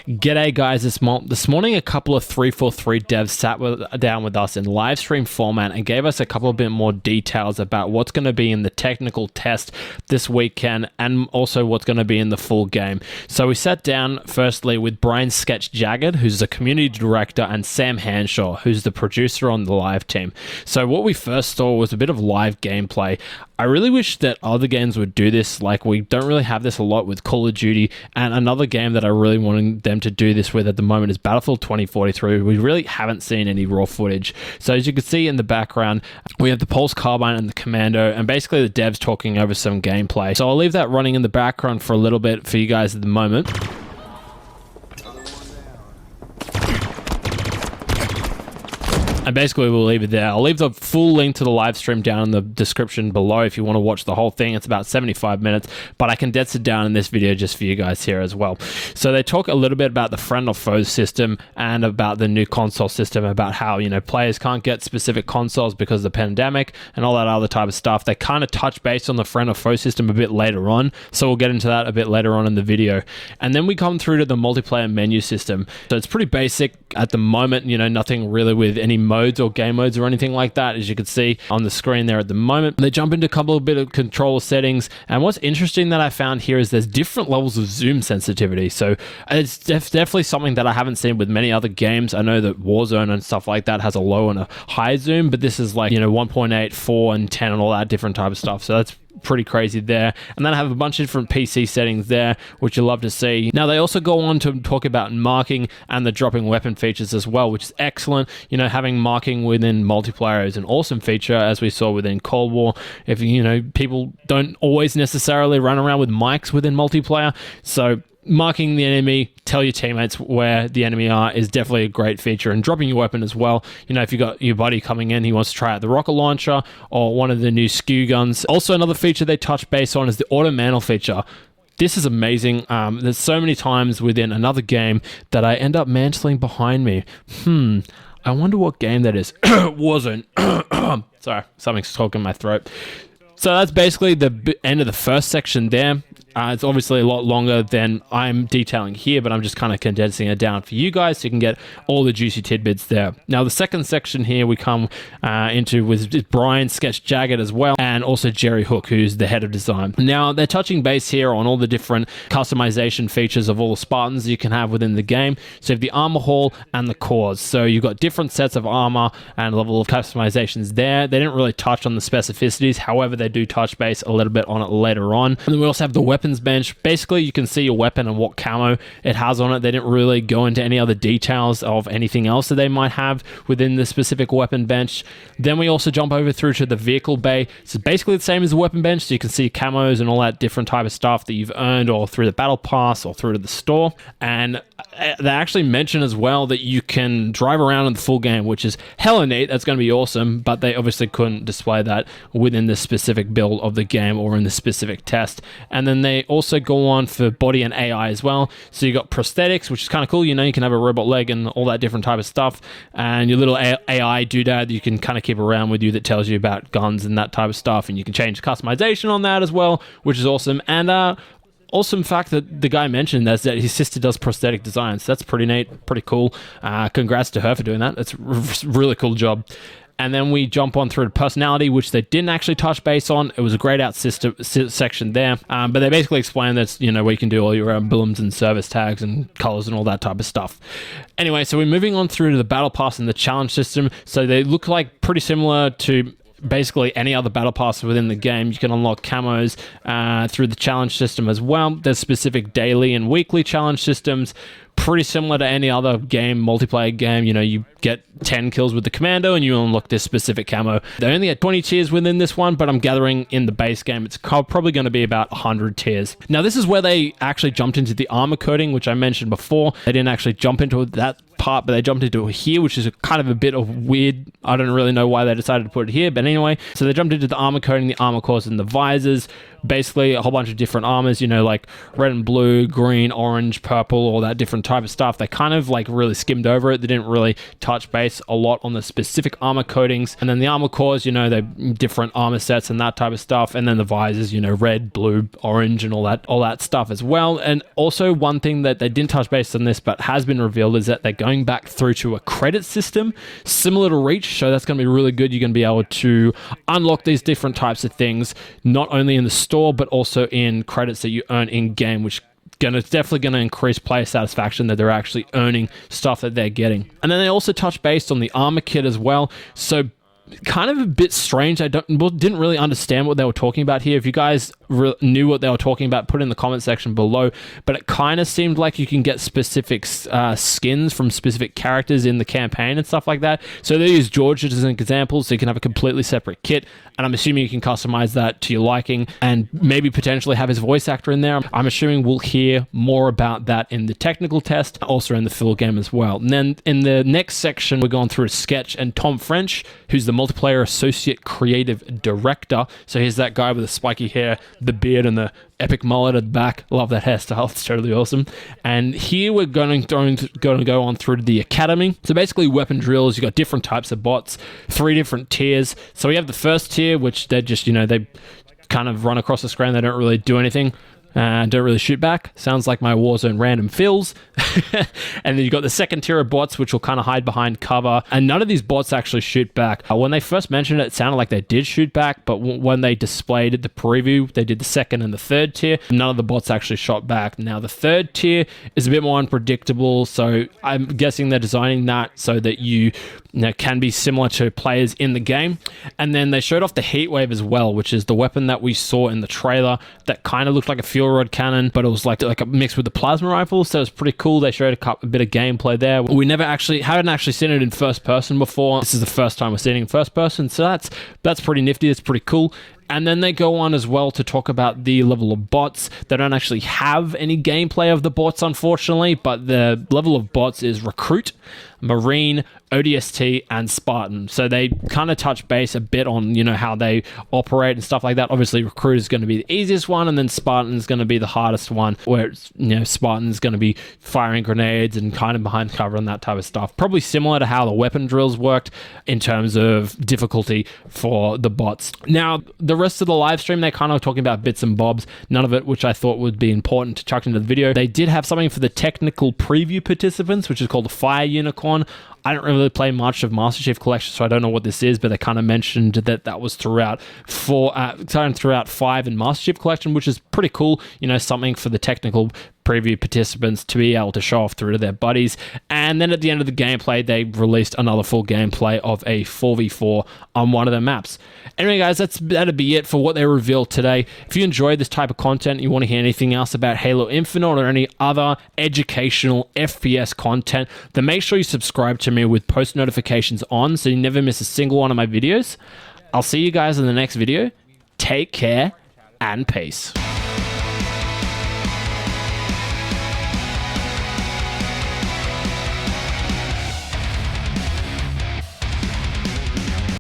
G'day guys, this morning a couple of 343 devs sat down with us in live stream format and gave us a couple of bit more details about what's going to be in the technical test this weekend and also what's going to be in the full game. So we sat down firstly with Brian Sketch Jagged, who's the community director, and Sam Hanshaw, who's the producer on the live team. So what we first saw was a bit of live gameplay. I really wish that other games would do this. Like, we don't really have this a lot with Call of Duty, and another game that I really want them to do this with at the moment is Battlefield 2043. We really haven't seen any raw footage. So as you can see in the background, we have the Pulse Carbine and the Commando, and basically the devs talking over some gameplay. So I'll leave that running in the background for a little bit for you guys at the moment. And basically we'll leave it there. I'll leave the full link to the live stream down in the description below if you want to watch the whole thing. It's about 75 minutes, but I condensed it down in this video just for you guys here as well. So they talk a little bit about the friend or foe system and about the new console system, about how, you know, players can't get specific consoles because of the pandemic and all that other type of stuff. They kind of touch base on the friend or foe system a bit later on, so we'll get into that a bit later on in the video. And then we come through to the multiplayer menu system. So it's pretty basic at the moment, you know, nothing really with any modes or game modes or anything like that, as you can see on the screen there at the moment. They jump into a couple of bit of controller settings, and what's interesting that I found here is there's different levels of zoom sensitivity. So it's definitely something that I haven't seen with many other games. I know that Warzone and stuff like that has a low and a high zoom, but this is like, you know, 1.8, 4 and 10 and all that different type of stuff. So that's pretty crazy there. And then I have a bunch of different PC settings there, which you'll love to see. Now they also go on to talk about marking and the dropping weapon features as well, which is excellent. You know, having marking within multiplayer is an awesome feature, as we saw within Cold War. If, you know, people don't always necessarily run around with mics within multiplayer, so marking the enemy, tell your teammates where the enemy are, is definitely a great feature. And dropping your weapon as well. You know, if you got your buddy coming in, he wants to try out the rocket launcher or one of the new SKU guns. Also, another feature they touch base on is the auto mantle feature. This is amazing. There's so many times within another game that I end up mantling behind me. I wonder what game that is. Wasn't. Sorry, something's talking in my throat. So that's basically the end of the first section there. It's obviously a lot longer than I'm detailing here, but I'm just kind of condensing it down for you guys so you can get all the juicy tidbits there. Now, the second section here we come into with Brian Sketch Jagged as well, and also Jerry Hook, who's the head of design. Now, they're touching base here on all the different customization features of all the Spartans you can have within the game. So you have the armor hall and the cores. So you've got different sets of armor and level of customizations there. They didn't really touch on the specificities. However, they do touch base a little bit on it later on. And then we also have the weapons bench. Basically, you can see your weapon and what camo it has on it. They didn't really go into any other details of anything else that they might have within the specific weapon bench. Then we also jump over through to the vehicle bay. So basically the same as the weapon bench, so you can see camos and all that different type of stuff that you've earned or through the battle pass or through to the store. And they actually mention as well that you can drive around in the full game, which is hella neat. That's going to be awesome, but they obviously couldn't display that within the specific build of the game or in the specific test. And then they also go on for body and AI as well. So you got prosthetics, which is kind of cool. You know, you can have a robot leg and all that different type of stuff. And your little AI doodad you can kind of keep around with you that tells you about guns and that type of stuff. And you can change customization on that as well, which is awesome. And awesome fact that the guy mentioned that his sister does prosthetic design. So that's pretty neat, pretty cool. Congrats to her for doing that. That's a really cool job. And then we jump on through to personality, which they didn't actually touch base on. It was a grayed out section there. But they basically explained that's, you know, where you can do all your emblems and service tags and colors and all that type of stuff. Anyway, so we're moving on through to the battle pass and the challenge system. So they look like pretty similar to basically any other battle pass within the game. You can unlock camos through the challenge system as well. There's specific daily and weekly challenge systems, pretty similar to any other game, multiplayer game. You know, you get 10 kills with the commando and you unlock this specific camo. They only had 20 tiers within this one, but I'm gathering in the base game it's probably going to be about 100 tiers. Now, this is where they actually jumped into the armor coating, which I mentioned before. They didn't actually jump into that part, but they jumped into it here, which is kind of a bit of weird. I don't really know why they decided to put it here, but anyway, so they jumped into the armor coating, the armor cores, and the visors. basically a whole bunch of different armors, you know, like red and blue, green, orange, purple, all that different type of stuff. They kind of like really skimmed over it. They didn't really touch base a lot on the specific armor coatings. And then the armor cores, you know, they're different armor sets and that type of stuff. And then the visors, you know, red, blue, orange, and all that stuff as well. And also one thing that they didn't touch base on this, but has been revealed, is that they're going back through to a credit system similar to Reach. So that's going to be really good. You're going to be able to unlock these different types of things, not only in the store, but also in credits that you earn in game, which definitely going to increase player satisfaction that they're actually earning stuff that they're getting. And then they also touch base on the armor kit as well. So kind of a bit strange. I didn't really understand what they were talking about here. If you guys knew what they were talking about, put it in the comment section below. But it kind of seemed like you can get specific skins from specific characters in the campaign and stuff like that. So they use George as an example, so you can have a completely separate kit. And I'm assuming you can customize that to your liking and maybe potentially have his voice actor in there. I'm assuming we'll hear more about that in the technical test, also in the full game as well. And then in the next section, we're going through a sketch, and Tom French, who's the multiplayer associate creative director. So here's that guy with the spiky hair, the beard, and the epic mullet at the back. Love that hairstyle. It's totally awesome. And here we're going to go on through to the academy. So basically weapon drills, you got different types of bots, 3 different tiers. So we have the first tier, which they're just, you know, they kind of run across the screen. They don't really do anything. Don't really shoot back. Sounds like my Warzone random fills. And then you've got the second tier of bots, which will kind of hide behind cover. And none of these bots actually shoot back. When they first mentioned it, it sounded like they did shoot back, but when they displayed the preview, they did the second and the third tier. None of the bots actually shot back. Now, the third tier is a bit more unpredictable, so I'm guessing they're designing that so that you know, can be similar to players in the game. And then they showed off the heat wave as well, which is the weapon that we saw in the trailer that kind of looked like a fuel rod cannon, but it was like a mix with the plasma rifle, so it was pretty cool. They showed a bit of haven't actually seen it in first person before. This is the first time we're seeing it in first person, so that's pretty nifty. It's pretty cool. And then they go on as well to talk about the level of bots. They don't actually have any gameplay of the bots, unfortunately, but the level of bots is Recruit, Marine, ODST, and Spartan. So they kind of touch base a bit on, you know, how they operate and stuff like that. Obviously, Recruit is going to be the easiest one, and then Spartan is going to be the hardest one, where it's, you know, Spartan is going to be firing grenades and kind of behind cover and that type of stuff. Probably similar to how the weapon drills worked in terms of difficulty for the bots. Now, the rest of the live stream, they kind of talking about bits and bobs, none of it which I thought would be important to chuck into the video. They did have something for the technical preview participants, which is called the Fire Unicorn. I don't really play much of Master Chief Collection, so I don't know what this is, but they kind of mentioned that was throughout 5 and Master Chief Collection, which is pretty cool. You know, something for the technical preview participants to be able to show off through to their buddies. And then at the end of the gameplay, they released another full gameplay of a 4v4 on one of the maps. Anyway, guys, that'd be it for what they revealed today. If you enjoyed this type of content, you want to hear anything else about Halo Infinite or any other educational FPS content, then make sure you subscribe to me with post notifications on so you never miss a single one of my videos. I'll see you guys in the next video. Take care and peace.